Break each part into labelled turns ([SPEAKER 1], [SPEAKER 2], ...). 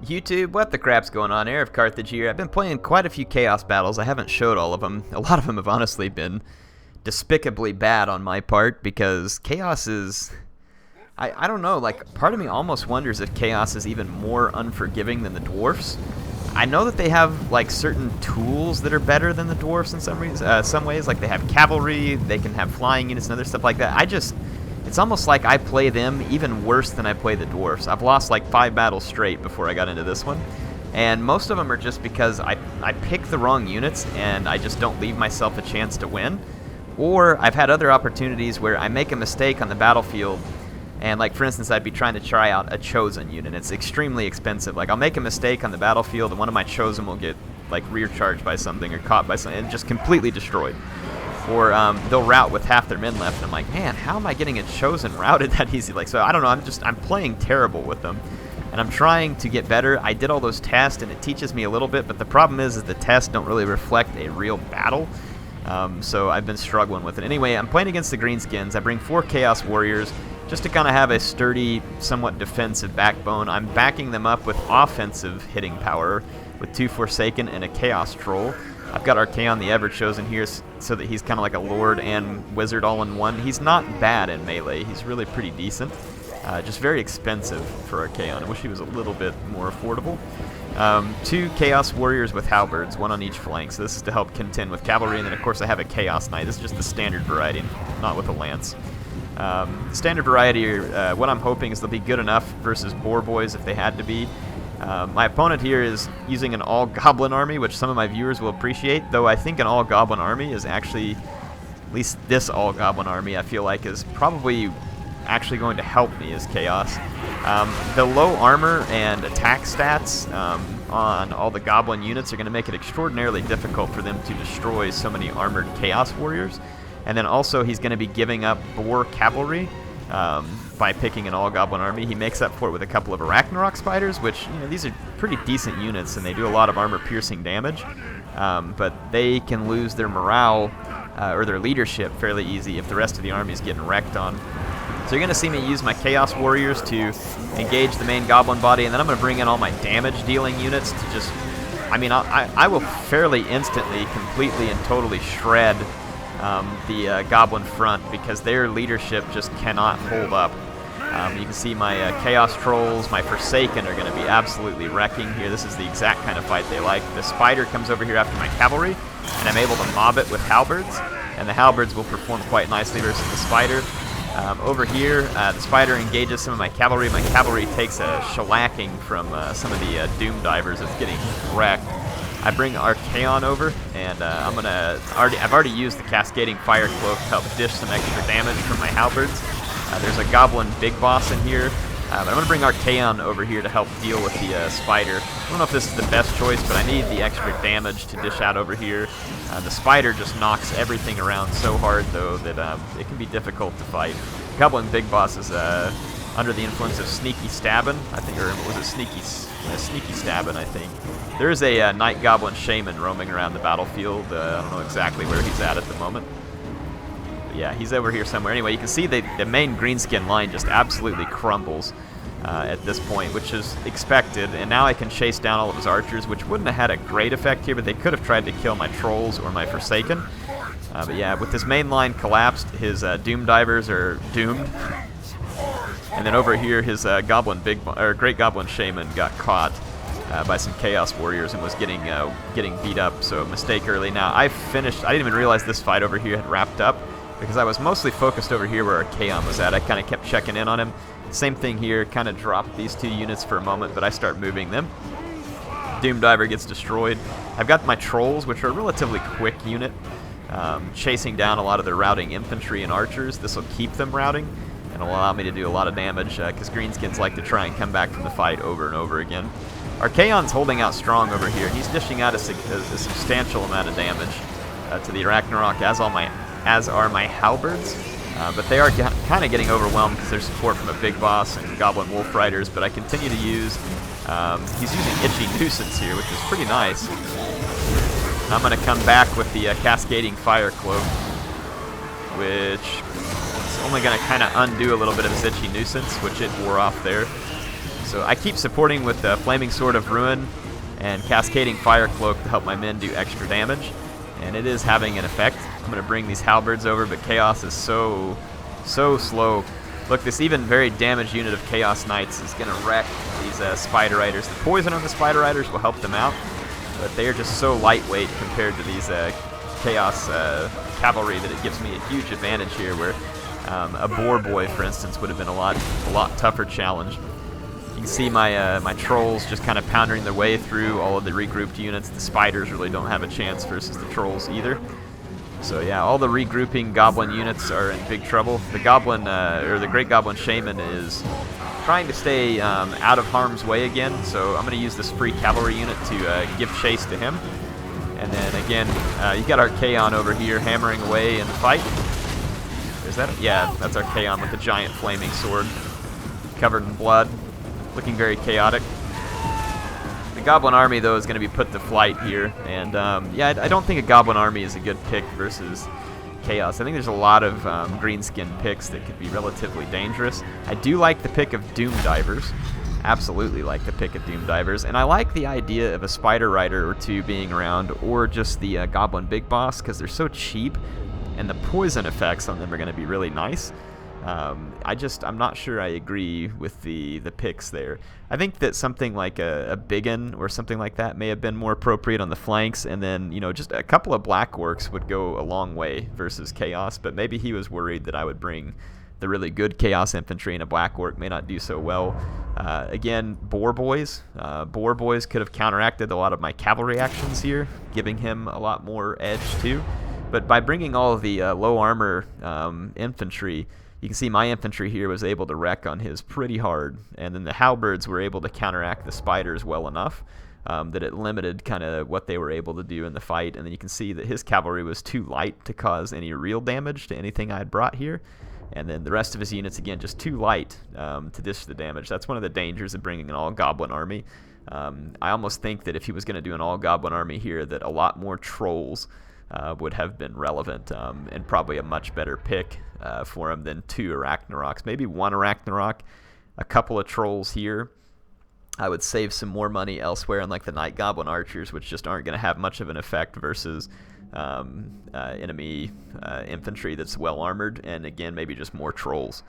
[SPEAKER 1] YouTube, what the crap's going on? HeirofCarthage here. I've been playing quite a few Chaos battles. I haven't showed all of them. A lot of them have honestly been despicably bad on my part because Chaos is... I don't know, like, part of me almost wonders if Chaos is even more unforgiving than the Dwarfs. I know that they have, like, certain tools that are better than the Dwarfs in some ways. Like, they have cavalry, they can have flying units and other stuff like that. It's almost like I play them even worse than I play the Dwarfs. I've lost like 5 battles straight before I got into this one. And most of them are just because I pick the wrong units and I just don't leave myself a chance to win. Or I've had other opportunities where I make a mistake on the battlefield and, like, for instance, I'd be trying to try out a chosen unit. It's extremely expensive. Like, I'll make a mistake on the battlefield and one of my chosen will get, like, rear charged by something or caught by something and just completely destroyed. Or they'll rout with half their men left, and I'm like, man, how am I getting a chosen routed that easy? Like, so I don't know, I'm playing terrible with them, and I'm trying to get better. I did all those tests, and it teaches me a little bit, but the problem is the tests don't really reflect a real battle, so I've been struggling with it. Anyway, I'm playing against the Greenskins. I bring 4 Chaos Warriors just to kind of have a sturdy, somewhat defensive backbone. I'm backing them up with offensive hitting power with 2 Forsaken and a Chaos Troll. I've got Archaon the Ever-Chosen here so that he's kind of like a Lord and Wizard all in one. He's not bad in melee. He's really pretty decent. Just very expensive for Archaon. I wish he was a little bit more affordable. 2 Chaos Warriors with Halberds, 1 on each flank. So this is to help contend with cavalry. And then, of course, I have a Chaos Knight. This is just the standard variety, not with a lance. Standard variety, what I'm hoping is they'll be good enough versus Boar Boys if they had to be. My opponent here is using an all-goblin army, which some of my viewers will appreciate, though I think an all-goblin army is actually, at least this all-goblin army, I feel like is probably actually going to help me as Chaos. The low armor and attack stats on all the goblin units are going to make it extraordinarily difficult for them to destroy so many armored Chaos Warriors. And then also he's going to be giving up Boar Cavalry. By picking an all-goblin army. He makes up for it with a couple of Arachnarok spiders, which, you know, these are pretty decent units, and they do a lot of armor-piercing damage. But they can lose their morale or their leadership fairly easy if the rest of the army is getting wrecked on. So you're going to see me use my Chaos Warriors to engage the main goblin body, and then I'm going to bring in all my damage-dealing units to just... I mean, I will fairly instantly, completely, and totally shred the Goblin front because their leadership just cannot hold up. You can see my Chaos Trolls, my Forsaken are going to be absolutely wrecking here. This is the exact kind of fight they like. The Spider comes over here after my Cavalry, and I'm able to mob it with Halberds, and the Halberds will perform quite nicely versus the Spider. Over here, the Spider engages some of my Cavalry. My Cavalry takes a shellacking from some of the Doom Divers that's getting wrecked. I bring Archaon over, and I've already used the Cascading Fire Cloak to help dish some extra damage from my Halberds. There's a Goblin Big Boss in here, but I'm going to bring Archaon over here to help deal with the Spider. I don't know if this is the best choice, but I need the extra damage to dish out over here. The Spider just knocks everything around so hard, though, that it can be difficult to fight. Goblin Big Boss is under the influence of Sneaky Stabbin', I think, or was it Sneaky Stabbin', I think. There is a Night Goblin Shaman roaming around the battlefield. I don't know exactly where he's at the moment. But yeah, he's over here somewhere. Anyway, you can see the main Greenskin line just absolutely crumbles at this point, which is expected. And now I can chase down all of his archers, which wouldn't have had a great effect here, but they could have tried to kill my Trolls or my Forsaken. But yeah, with his main line collapsed, his Doom Divers are doomed. And then over here, his Great Goblin Shaman got caught by some Chaos Warriors and was getting beat up. So mistake early. Now I didn't even realize this fight over here had wrapped up because I was mostly focused over here where Archaon was at. I kind of kept checking in on him. Same thing here. Kind of dropped these 2 units for a moment, but I start moving them. Doom Diver gets destroyed. I've got my Trolls, which are a relatively quick unit, chasing down a lot of the routing infantry and archers. This will keep them routing and will allow me to do a lot of damage because Greenskins like to try and come back from the fight over and over again. Archaon's holding out strong over here. He's dishing out a substantial amount of damage to the Arachnarok, as are my Halberds. But they are kind of getting overwhelmed because there's support from a Big Boss and Goblin Wolf Riders. But I continue to use... he's using Itchy Nuisance here, which is pretty nice. I'm going to come back with the Cascading Fire Cloak, which is only going to kind of undo a little bit of his Itchy Nuisance, which it wore off there. So I keep supporting with the Flaming Sword of Ruin and Cascading Fire Cloak to help my men do extra damage, and it is having an effect. I'm going to bring these halberds over, but Chaos is so slow. Look, this even very damaged unit of Chaos Knights is going to wreck these Spider Riders. The poison on the Spider Riders will help them out, but they are just so lightweight compared to these Chaos Cavalry that it gives me a huge advantage here, where a Boar Boy, for instance, would have been a lot tougher challenge. You can see my Trolls just kind of pounding their way through all of the regrouped units. The Spiders really don't have a chance versus the Trolls either. So yeah, all the regrouping Goblin units are in big trouble. The Goblin, or the Great Goblin Shaman is trying to stay out of harm's way again, so I'm going to use this free cavalry unit to give chase to him. And then again, you got our Archaon over here hammering away in the fight. Is that? Yeah, that's our Archaon with the giant flaming sword, covered in blood, looking very chaotic. The Goblin army, though, is going to be put to flight here, and yeah, I don't think a Goblin army is a good pick versus Chaos. I think there's a lot of greenskin picks that could be relatively dangerous. I do like the pick of Doom Divers. Absolutely like the pick of Doom Divers, and I like the idea of a Spider Rider or two being around, or just the Goblin Big Boss, because they're so cheap, and the poison effects on them are going to be really nice. I'm not sure I agree with the picks there. I think that something like a Biggin or something like that may have been more appropriate on the flanks, and then, you know, just a couple of Black Orcs would go a long way versus Chaos, but maybe he was worried that I would bring the really good Chaos Infantry, and a Black Orc may not do so well. Again, Boar Boys. Boar Boys could have counteracted a lot of my cavalry actions here, giving him a lot more edge too. But by bringing all of the low armor infantry, you can see my infantry here was able to wreck on his pretty hard, and then the halberds were able to counteract the spiders well enough that it limited kind of what they were able to do in the fight. And then you can see that his cavalry was too light to cause any real damage to anything I had brought here. And then the rest of his units, again, just too light to dish the damage. That's one of the dangers of bringing an all-goblin army. I almost think that if he was going to do an all-goblin army here, that a lot more trolls would have been relevant, and probably a much better pick for him than 2 Arachnaroks. Maybe 1 Arachnarok, a couple of trolls here. I would save some more money elsewhere on like the Night Goblin Archers, which just aren't going to have much of an effect versus enemy infantry that's well armored, and again, maybe just more trolls.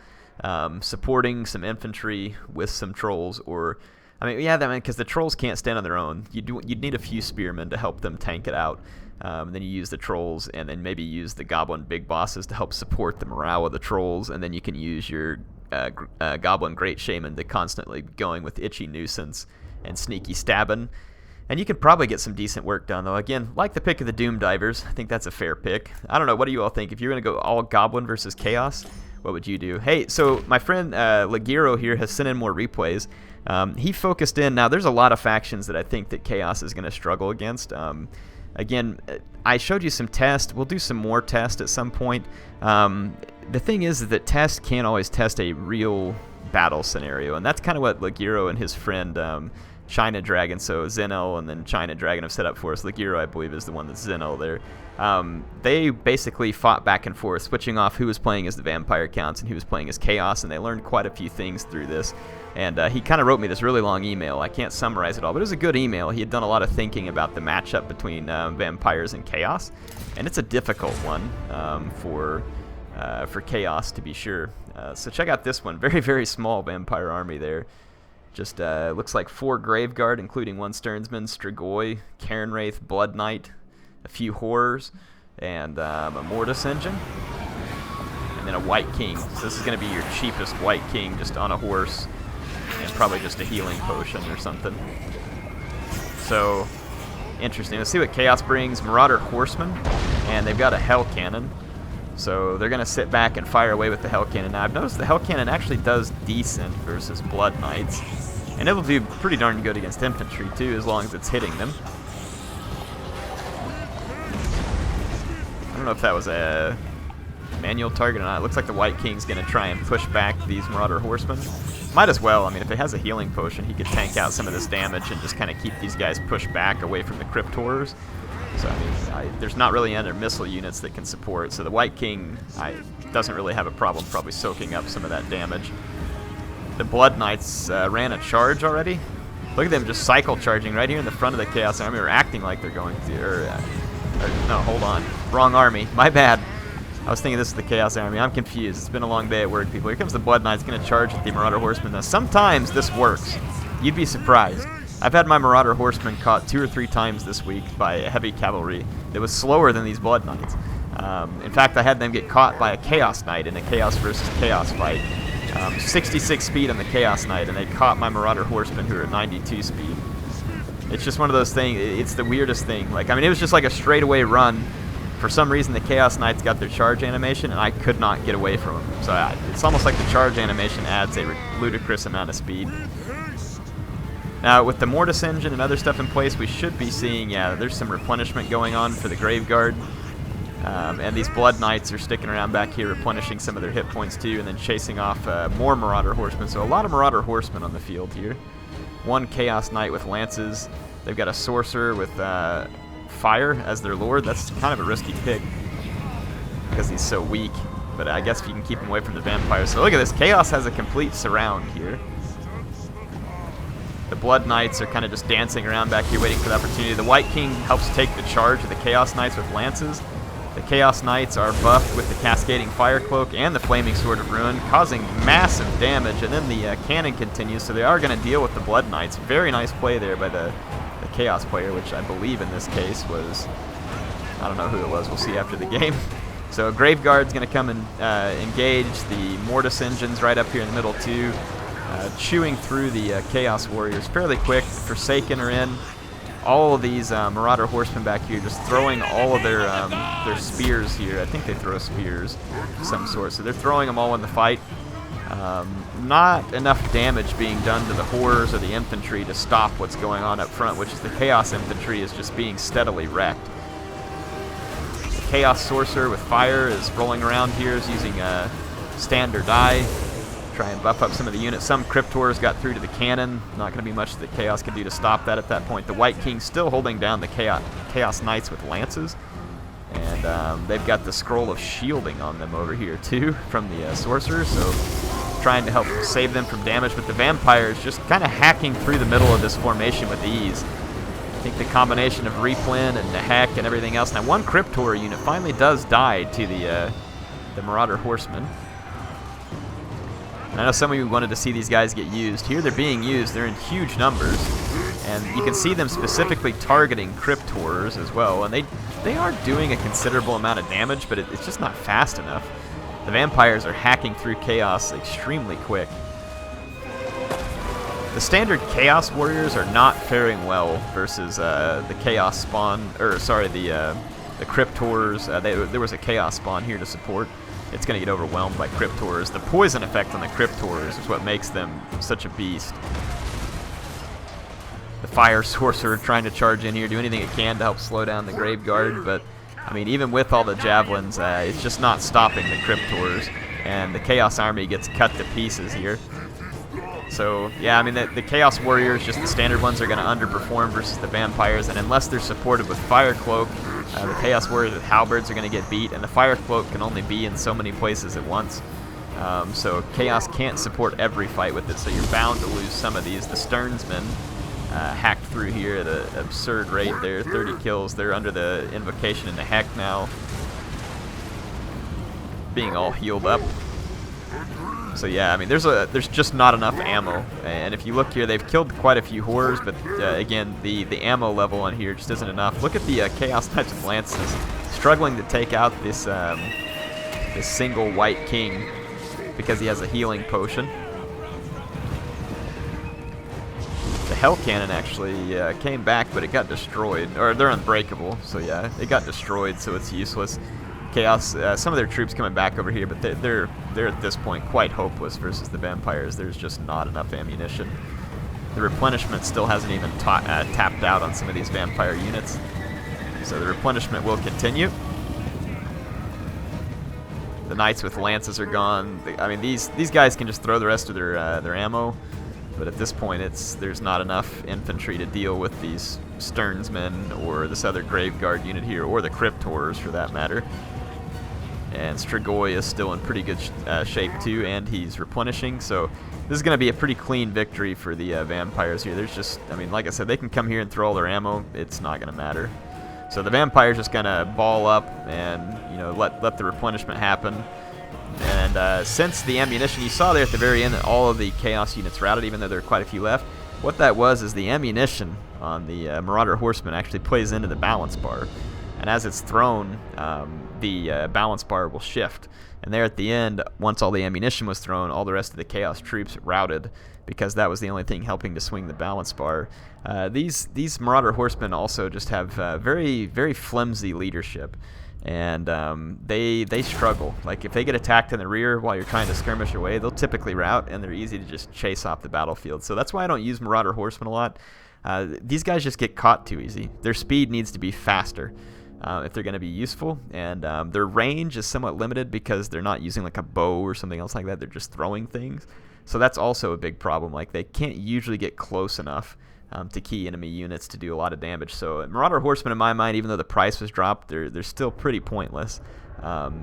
[SPEAKER 1] Supporting some infantry with some trolls, or I mean, yeah, because the trolls can't stand on their own. You'd need a few spearmen to help them tank it out. Then you use the trolls, and then maybe use the Goblin Big Bosses to help support the morale of the trolls, and then you can use your Goblin Great Shaman to constantly going with Itchy Nuisance and Sneaky Stabbin'. And you can probably get some decent work done, though. Again, like the pick of the Doom Divers, I think that's a fair pick. I don't know, what do you all think? If you're going to go all Goblin versus Chaos, what would you do? Hey, so my friend Legiro here has sent in more replays. He focused in, now there's a lot of factions that I think that Chaos is going to struggle against. Again, I showed you some tests. We'll do some more tests at some point. The thing is that tests can't always test a real battle scenario, and that's kind of what Legiro and his friend China Dragon, so Zenel and then China Dragon have set up for us. Legiro, I believe, is the one that's Zenel there. They basically fought back and forth, switching off who was playing as the Vampire Counts and who was playing as Chaos, and they learned quite a few things through this. And he kind of wrote me this really long email. I can't summarize it all, but it was a good email. He had done a lot of thinking about the matchup between Vampires and Chaos, and it's a difficult one for Chaos, to be sure. So check out this one. Very, very small Vampire army there. Just looks like 4 Graveguard, including 1 Stearnsman, Strigoi, Cairnwraith, Blood Knight, a few Horrors, and a Mortis Engine, and then a White King. So this is going to be your cheapest White King, just on a horse, and probably just a healing potion or something. So, interesting. Let's see what Chaos brings. Marauder Horseman, and they've got a Hell Cannon. So they're going to sit back and fire away with the Hell Cannon. Now, I've noticed the Hell Cannon actually does decent versus Blood Knights, and it'll do pretty darn good against infantry, too, as long as it's hitting them. I don't know if that was a manual target or not. It looks like the White King's going to try and push back these Marauder Horsemen. Might as well. I mean, if it has a healing potion, he could tank out some of this damage and just kind of keep these guys pushed back away from the Crypt Horrors. So, I mean, there's not really any other missile units that can support, so the White King doesn't really have a problem probably soaking up some of that damage. The Blood Knights ran a charge already. Look at them just cycle charging right here in the front of the Chaos Army, or acting like they're going to. No, hold on. Wrong army. My bad. I was thinking this is the Chaos Army. I'm confused. It's been a long day at work, people. Here comes the Blood Knights going to charge with the Marauder Horsemen. Now, sometimes this works. You'd be surprised. I've had my Marauder Horsemen caught 2 or 3 times this week by heavy cavalry that was slower than these Blood Knights. In fact, I had them get caught by a Chaos Knight in a Chaos versus Chaos fight. 66 speed on the Chaos Knight, and they caught my Marauder Horsemen who are at 92 speed. It's just one of those things. It's the weirdest thing. Like, I mean, it was just like a straightaway run. For some reason, the Chaos Knights got their charge animation, and I could not get away from them. So it's almost like the charge animation adds a ludicrous amount of speed. Now, with the Mortis engine and other stuff in place, we should be seeing, yeah, there's some replenishment going on for the Grave Guard. And these Blood Knights are sticking around back here, replenishing some of their hit points too, and then chasing off more Marauder Horsemen. So a lot of Marauder Horsemen on the field here. One Chaos Knight with lances. They've got a Sorcerer with fire as their lord. That's kind of a risky pick because he's so weak. But I guess if you can keep him away from the vampires. So look at this. Chaos has a complete surround here. The Blood Knights are kind of just dancing around back here waiting for the opportunity. The White King helps take the charge of the Chaos Knights with lances. The Chaos Knights are buffed with the Cascading Fire Cloak and the Flaming Sword of Ruin, causing massive damage, and then the cannon continues, so they are going to deal with the Blood Knights. Very nice play there by the Chaos player, which I believe in this case was, I don't know who it was, we'll see after the game. So Grave Guard's going to come and engage the Mortis engines right up here in the middle too, chewing through the Chaos Warriors fairly quick. Forsaken are in. All of these Marauder Horsemen back here just throwing all of their spears here. I think they throw spears of some sort, so they're throwing them all in the fight. Not enough damage being done to the Horrors or the infantry to stop what's going on up front, which is the Chaos infantry is just being steadily wrecked. The Chaos Sorcerer with fire is rolling around here, is using a standard die. Try and buff up some of the units. Some Cryptors got through to the cannon. Not going to be much that Chaos can do to stop that at that point. The White King still holding down the Chaos Knights with lances. And they've got the Scroll of Shielding on them over here too from the Sorcerers. So trying to help save them from damage. But the Vampires just kind of hacking through the middle of this formation with ease. I think the combination of Replen and the Heck and everything else. Now one Cryptor unit finally does die to the Marauder Horsemen. And I know some of you wanted to see these guys get used. Here they're being used. They're in huge numbers. And you can see them specifically targeting Cryptors as well. And they are doing a considerable amount of damage, but it's just not fast enough. The Vampires are hacking through Chaos extremely quick. The standard Chaos Warriors are not faring well versus the Chaos spawn, or sorry, the Cryptors. There was a Chaos spawn here to support. It's going to get overwhelmed by Cryptors. The poison effect on the Cryptors is what makes them such a beast. The Fire Sorcerer trying to charge in here, do anything it can to help slow down the Grave Guard, but I mean, even with all the javelins, it's just not stopping the Cryptors, and the Chaos Army gets cut to pieces here. So, yeah, I mean, the Chaos Warriors, just the standard ones, are going to underperform versus the Vampires, and unless they're supported with Fire Cloak, the Chaos Warriors with Halberds are going to get beat, and the Fire Cloak can only be in so many places at once. So Chaos can't support every fight with it, so you're bound to lose some of these. The Sternsmen hacked through here at an absurd rate there, 30 kills. They're under the Invocation and the Heck now, being all healed up. So yeah, I mean, there's just not enough ammo, and if you look here, they've killed quite a few Horrors, but again, the ammo level on here just isn't enough. Look at the Chaos Knights with lances, struggling to take out this this single White King because he has a healing potion. The Hell Cannon actually came back, but it got destroyed, or they're unbreakable, so yeah, it got destroyed, so it's useless. Chaos, some of their troops coming back over here, but they're at this point quite hopeless versus the Vampires. There's just not enough ammunition. The replenishment still hasn't even tapped out on some of these Vampire units, so the replenishment will continue. The Knights with lances are gone. I mean, these guys can just throw the rest of their ammo, but at this point there's not enough infantry to deal with these Sternsmen or this other Grave Guard unit here, or the Cryptors for that matter. And Strigoi is still in pretty good shape too, and he's replenishing, so this is going to be a pretty clean victory for the vampires here. There's just, I mean, like I said, they can come here and throw all their ammo. It's not going to matter. So the vampire's just going to ball up and, you know, let the replenishment happen. And since the ammunition, you saw there at the very end that all of the chaos units routed, even though there are quite a few left. What that was is the ammunition on the Marauder Horseman actually plays into the balance bar. And as it's thrown, the balance bar will shift. And there at the end, once all the ammunition was thrown, all the rest of the Chaos troops routed because that was the only thing helping to swing the balance bar. These Marauder Horsemen also just have very, very flimsy leadership. And they struggle. Like, if they get attacked in the rear while you're trying to skirmish away, they'll typically rout, and they're easy to just chase off the battlefield. So that's why I don't use Marauder Horsemen a lot. These guys just get caught too easy. Their speed needs to be faster. If they're going to be useful, and their range is somewhat limited because they're not using like a bow or something else like that. They're just throwing things, so that's also a big problem. Like, they can't usually get close enough to key enemy units to do a lot of damage. So Marauder Horsemen, in my mind, even though the price was dropped, they're still pretty pointless.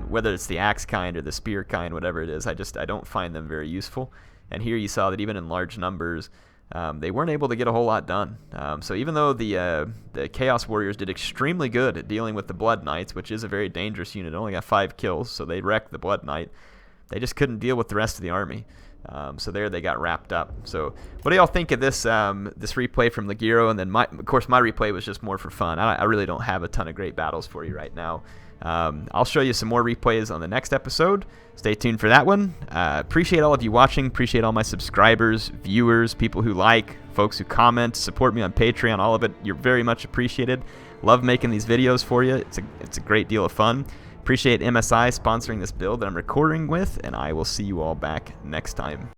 [SPEAKER 1] Whether it's the axe kind or the spear kind, whatever it is, I don't find them very useful. And here you saw that even in large numbers, they weren't able to get a whole lot done. So even though the Chaos Warriors did extremely good at dealing with the Blood Knights, which is a very dangerous unit, only got 5 kills, so they wrecked the Blood Knight, they just couldn't deal with the rest of the army. So there they got wrapped up. So what do y'all think of this this replay from Ligero? And then, of course, my replay was just more for fun. I really don't have a ton of great battles for you right now. I'll show you some more replays on the next episode. Stay tuned for that one. Appreciate all of you watching. Appreciate all my subscribers, viewers, people who like, folks who comment, support me on Patreon, all of it. You're very much appreciated. Love making these videos for you. It's a great deal of fun. Appreciate MSI sponsoring this build that I'm recording with, and I will see you all back next time.